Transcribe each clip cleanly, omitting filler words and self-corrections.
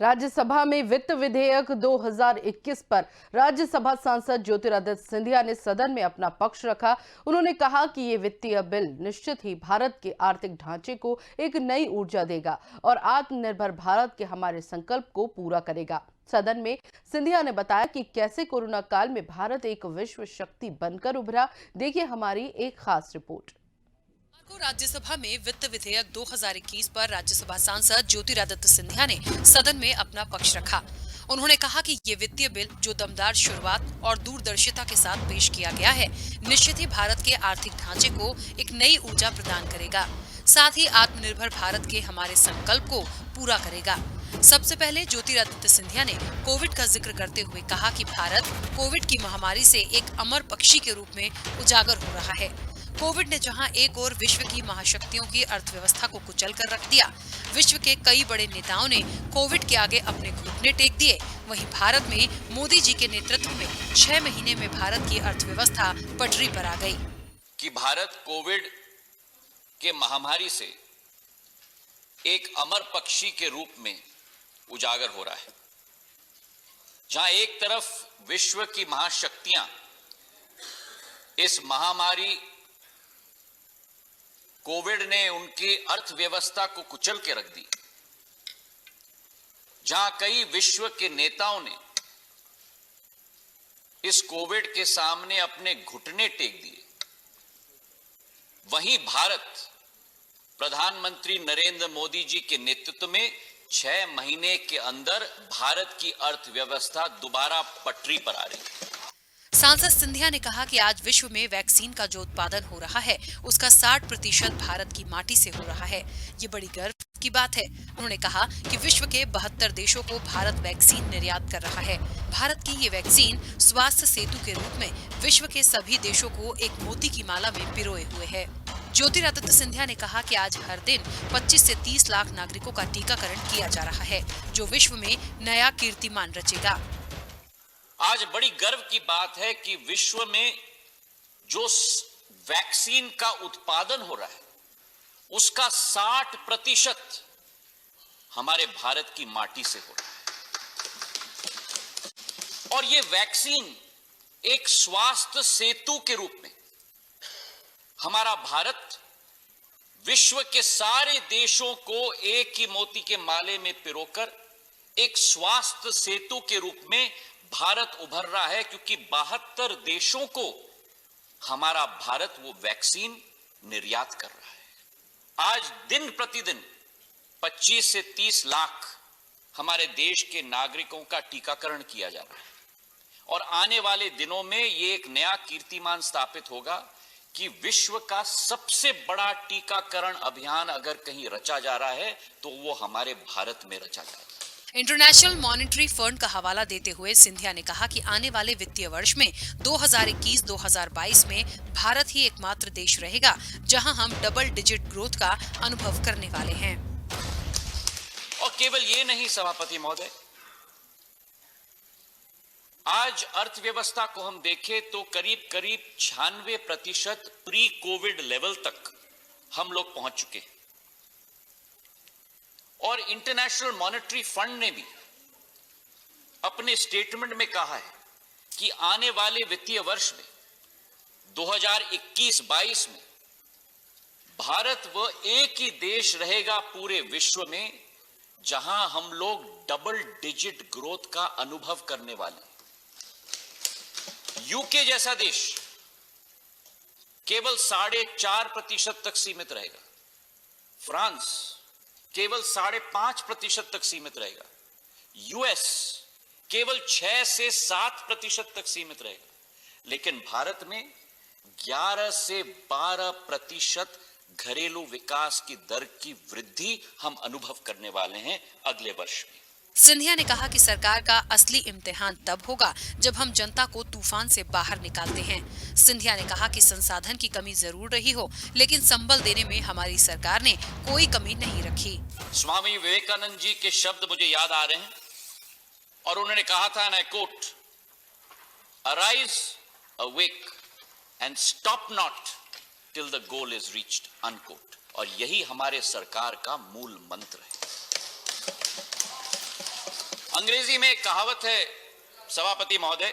राज्यसभा में वित्त विधेयक 2021 पर राज्यसभा सांसद ज्योतिरादित्य सिंधिया ने सदन में अपना पक्ष रखा। उन्होंने कहा कि ये वित्तीय बिल निश्चित ही भारत के आर्थिक ढांचे को एक नई ऊर्जा देगा और आत्मनिर्भर भारत के हमारे संकल्प को पूरा करेगा। सदन में सिंधिया ने बताया कि कैसे कोरोना काल में भारत एक विश्व शक्ति बनकर उभरा। देखिए हमारी एक खास रिपोर्ट। को राज्यसभा में वित्त विधेयक 2021 पर राज्यसभा सांसद ज्योतिरादित्य सिंधिया ने सदन में अपना पक्ष रखा। उन्होंने कहा कि ये वित्तीय बिल जो दमदार शुरुआत और दूरदर्शिता के साथ पेश किया गया है, निश्चित ही भारत के आर्थिक ढांचे को एक नई ऊर्जा प्रदान करेगा, साथ ही आत्मनिर्भर भारत के हमारे संकल्प को पूरा करेगा। सबसे पहले ज्योतिरादित्य सिंधिया ने कोविड का जिक्र करते हुए कहा कि भारत कोविड की महामारी से एक अमर पक्षी के रूप में उजागर हो रहा है। कोविड ने जहां एक ओर विश्व की महाशक्तियों की अर्थव्यवस्था को कुचल कर रख दिया, विश्व के कई बड़े नेताओं ने कोविड के आगे अपने घुटने टेक दिए, वहीं भारत में मोदी जी के नेतृत्व में 6 महीने में भारत की अर्थव्यवस्था पटरी पर आ गई। कि भारत कोविड के महामारी से एक अमर पक्षी के रूप में उजागर हो रहा है, जहां एक तरफ विश्व की महाशक्तियां इस महामारी कोविड ने उनकी अर्थव्यवस्था को कुचल के रख दी, जहां कई विश्व के नेताओं ने इस कोविड के सामने अपने घुटने टेक दिए, वहीं भारत प्रधानमंत्री नरेंद्र मोदी जी के नेतृत्व में 6 महीने के अंदर भारत की अर्थव्यवस्था दोबारा पटरी पर आ रही है। सांसद सिंधिया ने कहा कि आज विश्व में वैक्सीन का जो उत्पादन हो रहा है, उसका 60% भारत की माटी से हो रहा है। ये बड़ी गर्व की बात है। उन्होंने कहा कि विश्व के 72 देशों को भारत वैक्सीन निर्यात कर रहा है। भारत की ये वैक्सीन स्वास्थ्य सेतु के रूप में विश्व के सभी देशों को एक मोती की माला में पिरोए हुए है। ज्योतिरादित्य सिंधिया ने कहा कि आज हर दिन 25 से 30 लाख नागरिकों का टीकाकरण किया जा रहा है, जो विश्व में नया कीर्तिमान रचेगा। आज बड़ी गर्व की बात है कि विश्व में जो वैक्सीन का उत्पादन हो रहा है, उसका 60% हमारे भारत की माटी से हो रहा है। और ये वैक्सीन एक स्वास्थ्य सेतु के रूप में हमारा भारत विश्व के सारे देशों को एक ही मोती के माले में पिरोकर एक स्वास्थ्य सेतु के रूप में भारत उभर रहा है, क्योंकि 72 देशों को हमारा भारत वो वैक्सीन निर्यात कर रहा है। आज दिन प्रतिदिन 25 से 30 लाख हमारे देश के नागरिकों का टीकाकरण किया जा रहा है और आने वाले दिनों में ये एक नया कीर्तिमान स्थापित होगा कि विश्व का सबसे बड़ा टीकाकरण अभियान अगर कहीं रचा जा रहा है तो वो हमारे भारत में रचा जाएगा। इंटरनेशनल मॉनेटरी फंड का हवाला देते हुए सिंधिया ने कहा कि आने वाले वित्तीय वर्ष में 2021-2022 में भारत ही एकमात्र देश रहेगा जहां हम डबल डिजिट ग्रोथ का अनुभव करने वाले हैं। और केवल ये नहीं सभापति महोदय, आज अर्थव्यवस्था को हम देखें तो करीब 96% प्री कोविड लेवल तक हम लोग पहुंच चुके हैं। और इंटरनेशनल मॉनेटरी फंड ने भी अपने स्टेटमेंट में कहा है कि आने वाले वित्तीय वर्ष में 2021-22 में भारत वह एक ही देश रहेगा पूरे विश्व में जहां हम लोग डबल डिजिट ग्रोथ का अनुभव करने वाले हैं। यूके जैसा देश केवल 4.5% तक सीमित रहेगा, फ्रांस केवल 5.5% तक सीमित रहेगा, यूएस केवल 6 से 7% तक सीमित रहेगा, लेकिन भारत में 11 से 12% घरेलू विकास की दर की वृद्धि हम अनुभव करने वाले हैं अगले वर्ष में। सिंधिया ने कहा कि सरकार का असली इम्तिहान तब होगा जब हम जनता को तूफान से बाहर निकालते हैं। सिंधिया ने कहा कि संसाधन की कमी जरूर रही हो, लेकिन संबल देने में हमारी सरकार ने कोई कमी नहीं रखी। स्वामी विवेकानंद जी के शब्द मुझे याद आ रहे हैं और उन्होंने कहा था, and I quote, arise, awake and stop not till the goal is reached, unquote. और यही हमारे सरकार का मूल मंत्र है। अंग्रेजी में एक कहावत है सभापति महोदय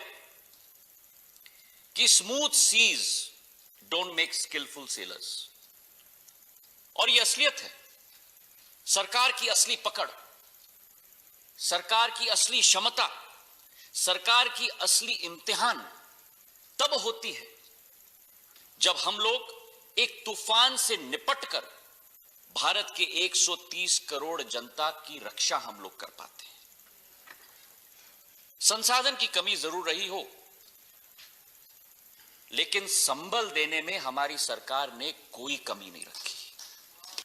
कि smooth seas don't make skillful sailors, और यह असलियत है। सरकार की असली पकड़, सरकार की असली क्षमता, सरकार की असली इम्तिहान तब होती है जब हम लोग एक तूफान से निपटकर भारत के 130 करोड़ जनता की रक्षा हम लोग कर पाते हैं। संसाधन की कमी जरूर रही हो, लेकिन संबल देने में हमारी सरकार ने कोई कमी नहीं रखी।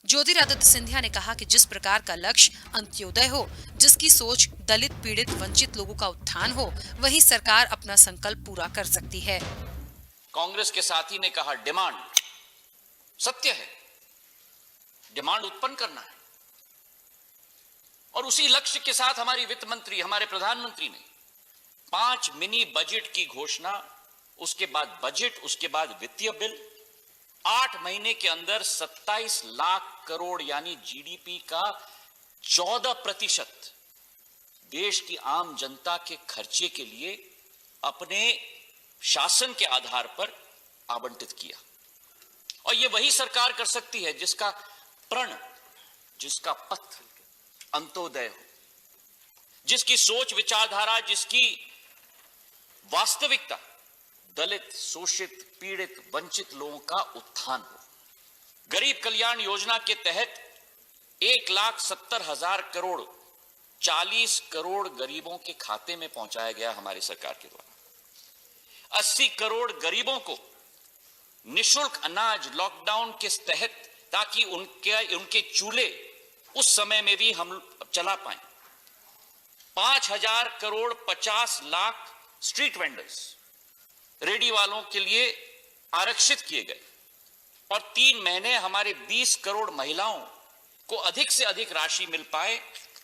ज्योतिरादित्य सिंधिया ने कहा कि जिस प्रकार का लक्ष्य अंत्योदय हो, जिसकी सोच दलित, पीड़ित, वंचित लोगों का उत्थान हो, वही सरकार अपना संकल्प पूरा कर सकती है। कांग्रेस के साथी ने कहा डिमांड, सत्य है, डिमांड उत्पन्न करना है, और उसी लक्ष्य के साथ हमारी वित्त मंत्री, हमारे प्रधानमंत्री ने 5 मिनी बजट की घोषणा, उसके बाद बजट, उसके बाद वित्तीय बिल, 8 महीने के अंदर 27 लाख करोड़ यानी जीडीपी का 14% देश की आम जनता के खर्चे के लिए अपने शासन के आधार पर आवंटित किया। और यह वही सरकार कर सकती है जिसका प्रण, जिसका पथ अंत्योदय हो, जिसकी सोच विचारधारा, जिसकी वास्तविकता दलित, शोषित, पीड़ित, वंचित लोगों का उत्थान हो। गरीब कल्याण योजना के तहत 1,70,000 करोड़ 40 करोड़ गरीबों के खाते में पहुंचाया गया हमारी सरकार के द्वारा। 80 करोड़ गरीबों को निःशुल्क अनाज लॉकडाउन के तहत, ताकि उनके चूल्हे उस समय में भी हम चला पाए। 5,000 crore 50 lakh street vendors, ready वालों के लिए आरक्षित किए गए, और 3 महीने हमारे 20 करोड़ महिलाओं को अधिक से अधिक राशि मिल पाए,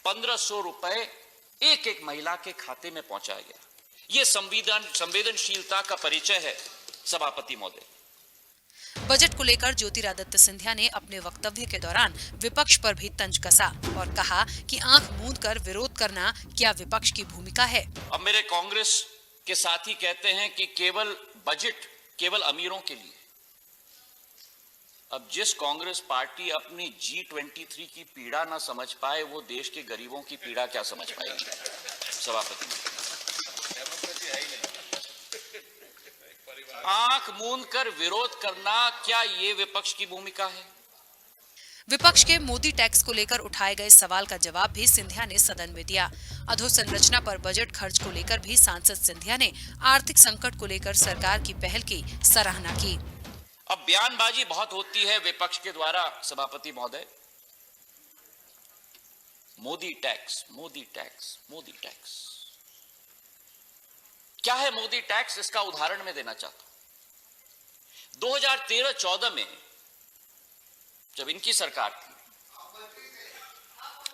1,500 रुपए एक महिला के खाते में पहुंचाया गया। यह संवेदनशीलता का परिचय है सभापति महोदय। बजट को लेकर ज्योतिरादित्य सिंधिया ने अपने वक्तव्य के दौरान विपक्ष पर भी तंज कसा और कहा कि आंख मूंद कर विरोध करना क्या विपक्ष की भूमिका है। अब मेरे कांग्रेस के साथी कहते हैं कि केवल बजट केवल अमीरों के लिए। अब जिस कांग्रेस पार्टी अपनी G23 की पीड़ा ना समझ पाए, वो देश के गरीबों की पीड़ा क्या समझ पाएगी सभापति। आंख मूंद कर विरोध करना क्या ये विपक्ष की भूमिका है? विपक्ष के मोदी टैक्स को लेकर उठाए गए सवाल का जवाब भी सिंधिया ने सदन में दिया। अधोसंरचना पर बजट खर्च को लेकर भी सांसद सिंधिया ने आर्थिक संकट को लेकर सरकार की पहल की सराहना की। अब बयानबाजी बहुत होती है विपक्ष के द्वारा सभापति महोदय, Modi tax, Modi tax, Modi tax. क्या है मोदी टैक्स, इसका उदाहरण मैं देना चाहता हूं। 2013-14 में जब इनकी सरकार थी,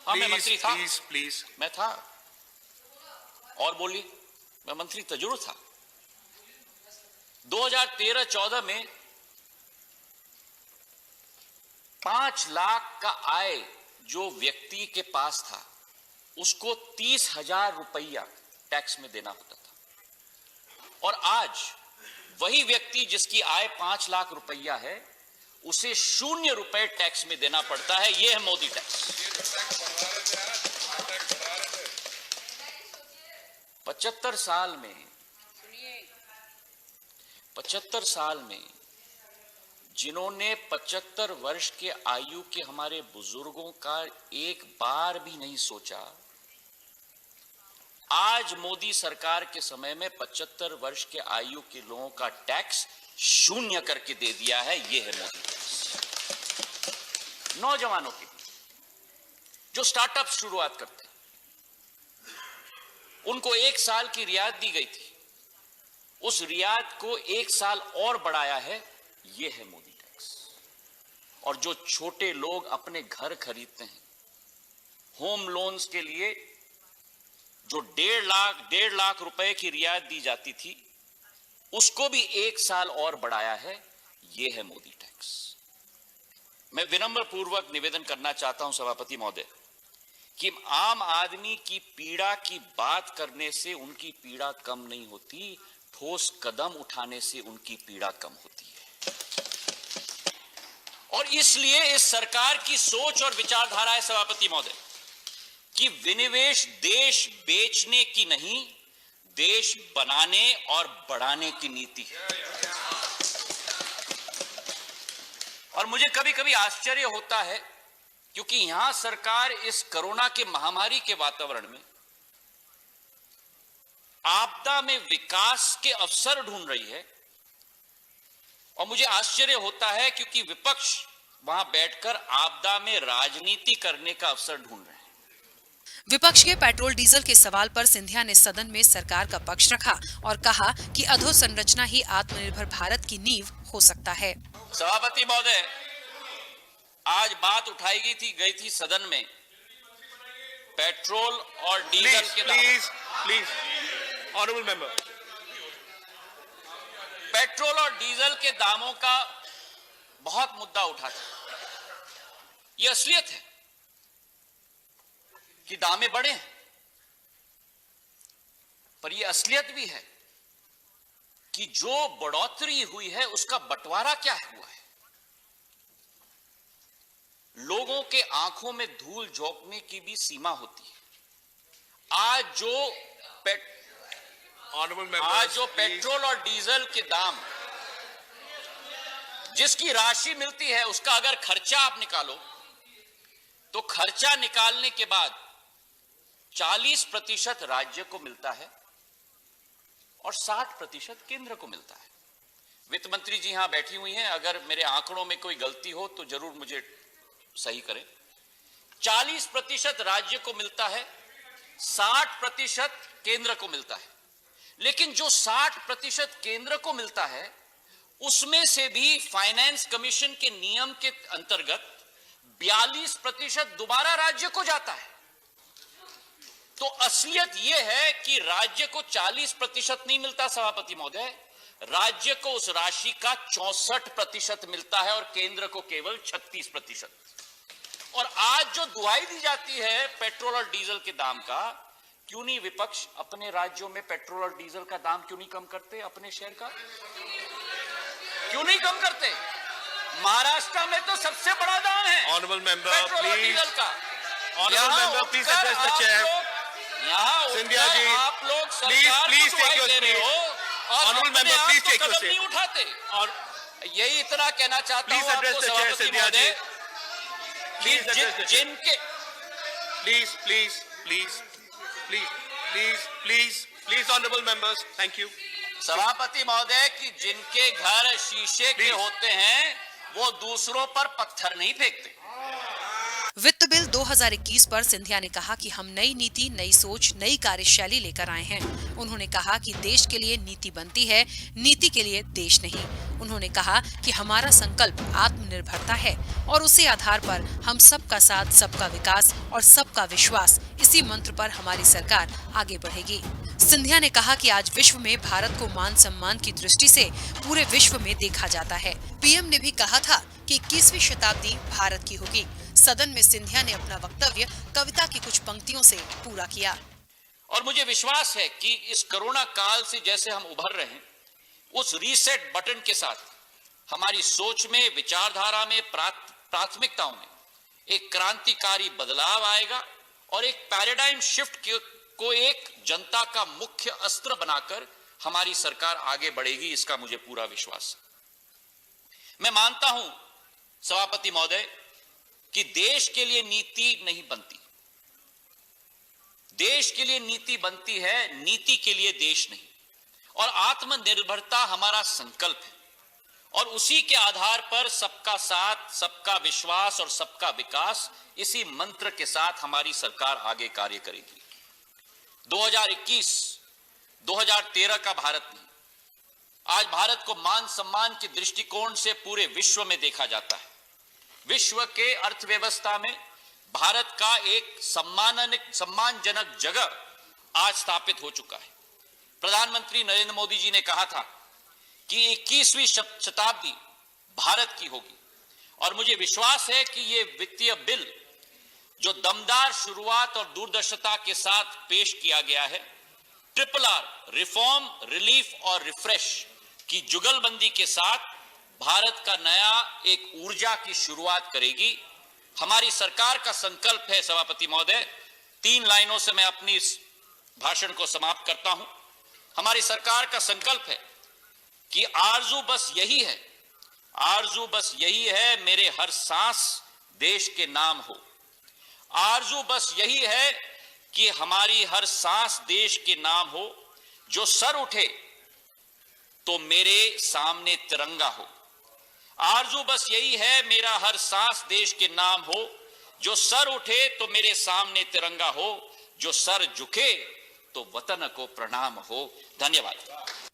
हाँ मैं मंत्री था, प्लीज मैं था, और बोली मैं मंत्री तो जरूर था। 2013-14 में 5 लाख का आय जो व्यक्ति के पास था, उसको 30,000 रुपया टैक्स में देना होता था, और आज वही व्यक्ति जिसकी आय 5 लाख रुपया है, उसे 0 रुपए टैक्स में देना पड़ता है। यह है मोदी टैक्स। 75 साल में जिन्होंने 75 वर्ष के आयु के हमारे बुजुर्गों का एक बार भी नहीं सोचा, आज मोदी सरकार के समय में 75 वर्ष के आयु के लोगों का टैक्स 0 करके दे दिया है। यह है मोदी टैक्स। नौजवानों के लिए जो स्टार्टअप शुरुआत करते हैं, उनको 1 साल की रियायत दी गई थी, उस रियायत को 1 साल और बढ़ाया है। यह है मोदी टैक्स। और जो छोटे लोग अपने घर खरीदते हैं, होम लोन्स के लिए जो 1.5 लाख रुपए की रियायत दी जाती थी, उसको भी 1 साल और बढ़ाया है। यह है मोदी टैक्स। मैं विनम्र पूर्वक निवेदन करना चाहता हूं सभापति महोदय कि आम आदमी की पीड़ा की बात करने से उनकी पीड़ा कम नहीं होती, ठोस कदम उठाने से उनकी पीड़ा कम होती है। और इसलिए इस सरकार की सोच और विचारधारा है सभापति महोदय कि विनिवेश देश बेचने की नहीं, देश बनाने और बढ़ाने की नीति है। और मुझे कभी कभी आश्चर्य होता है क्योंकि यहां सरकार इस कोरोना के महामारी के वातावरण में आपदा में विकास के अवसर ढूंढ रही है, और मुझे आश्चर्य होता है क्योंकि विपक्ष वहां बैठकर आपदा में राजनीति करने का अवसर ढूंढ रहे हैं। विपक्ष के पेट्रोल डीजल के सवाल पर सिंधिया ने सदन में सरकार का पक्ष रखा और कहा कि अधोसंरचना ही आत्मनिर्भर भारत की नींव हो सकता है। सभापति महोदय, आज बात उठाई गई थी सदन में पेट्रोल और डीजल के दाम। प्लीज ऑनरेबल मेंबर, पेट्रोल और डीजल के दामों का बहुत मुद्दा उठा था। यह असलियत है कि दामें बढ़े हैं, पर यह असलियत भी है कि जो बढ़ोतरी हुई है उसका बंटवारा क्या हुआ है। लोगों के आंखों में धूल झोंकने की भी सीमा होती है। आज जो पेट्रोल और डीजल के दाम, जिसकी राशि मिलती है उसका अगर खर्चा आप निकालो तो खर्चा निकालने के बाद 40% राज्य को मिलता है और 60% केंद्र को मिलता है। वित्त मंत्री जी यहां बैठी हुई हैं, अगर मेरे आंकड़ों में कोई गलती हो तो जरूर मुझे सही करें। 40% राज्य को मिलता है, 60% केंद्र को मिलता है। लेकिन जो 60% केंद्र को मिलता है उसमें से भी फाइनेंस कमीशन के नियम के अंतर्गत 42% दोबारा राज्य को जाता है। तो असलियत यह है कि राज्य को 40% नहीं मिलता सभापति महोदय, राज्य को उस राशि का 64% मिलता है और केंद्र को केवल 36%। और आज जो दुहाई दी जाती है पेट्रोल और डीजल के दाम का, क्यों नहीं विपक्ष अपने राज्यों में पेट्रोल और डीजल का दाम क्यों नहीं कम करते? अपने शहर का क्यों नहीं कम करते? महाराष्ट्र में तो सबसे बड़ा दाम है ऑनरेबल मेंबर, पेट्रोल और डीजल का। Honourable member, please address the chair. यहाँ सिंधिया जी, आप लोग प्लीज टेक योर दे रहे हो और honourable member, please take your कदम नहीं उठाते। और यही इतना कहना चाहता हूं आपको सभापति महोदय कि जिनके please honourable members, thank you. सभापति महोदय कि जिनके घर शीशे के होते हैं वो दूसरों पर पत्थर नहीं फेंकते। वित्त बिल 2021 पर सिंधिया ने कहा कि हम नई नीति, नई सोच, नई कार्यशैली लेकर आए हैं। उन्होंने कहा कि देश के लिए नीति बनती है, नीति के लिए देश नहीं। उन्होंने कहा कि हमारा संकल्प आत्मनिर्भरता है और उसी आधार पर हम सबका साथ, सबका विकास और सबका विश्वास, इसी मंत्र पर हमारी सरकार आगे बढ़ेगी। सिंधिया ने कहा कि आज विश्व में भारत को मान सम्मान की दृष्टि से पूरे विश्व में देखा जाता है। पीएम ने भी कहा था कि 21वीं शताब्दी भारत की होगी। सदन में सिंधिया ने अपना वक्तव्य कविता की कुछ पंक्तियों से पूरा किया। और मुझे विश्वास है कि इस कोरोना काल से जैसे हम उभर रहे हैं, उस रीसेट बटन के साथ हमारी सोच में, विचारधारा में, प्राथमिकताओं में एक क्रांतिकारी बदलाव आएगा और एक पैराडाइम शिफ्ट को एक जनता का मुख्य अस्त्र बनाकर हमारी सरकार आगे बढ़ेगी, इसका मुझे पूरा विश्वास है। मैं मानता हूं सभापति महोदय कि देश के लिए नीति नहीं बनती, देश के लिए नीति बनती है, नीति के लिए देश नहीं। और आत्मनिर्भरता हमारा संकल्प है और उसी के आधार पर सबका साथ, सबका विश्वास और सबका विकास, इसी मंत्र के साथ हमारी सरकार आगे कार्य करेगी। 2021, 2013 का भारत नहीं, आज भारत को मान सम्मान के दृष्टिकोण से पूरे विश्व में देखा जाता है। विश्व के अर्थव्यवस्था में भारत का एक सम्मानजनक जगह आज स्थापित हो चुका है। प्रधानमंत्री नरेंद्र मोदी जी ने कहा था कि 21वीं शताब्दी भारत की होगी और मुझे विश्वास है कि ये वित्तीय बिल जो दमदार शुरुआत और दूरदर्शिता के साथ पेश किया गया है, ट्रिपल आर रिफॉर्म, रिलीफ और रिफ्रेश की जुगलबंदी के साथ भारत का नया एक ऊर्जा की शुरुआत करेगी। हमारी सरकार का संकल्प है, सभापति महोदय, 3 लाइनों से मैं अपनी इस भाषण को समाप्त करता हूं। हमारी सरकार का संकल्प है कि आरजू बस यही है, आरजू बस यही है मेरे हर सांस देश के नाम हो। आरजू बस यही है कि हमारी हर सांस देश के नाम हो। जो सर उठे तो मेरे सामने तिरंगा हो। आरजू बस यही है मेरा हर सांस देश के नाम हो। जो सर उठे तो मेरे सामने तिरंगा हो। जो सर झुके तो वतन को प्रणाम हो। धन्यवाद।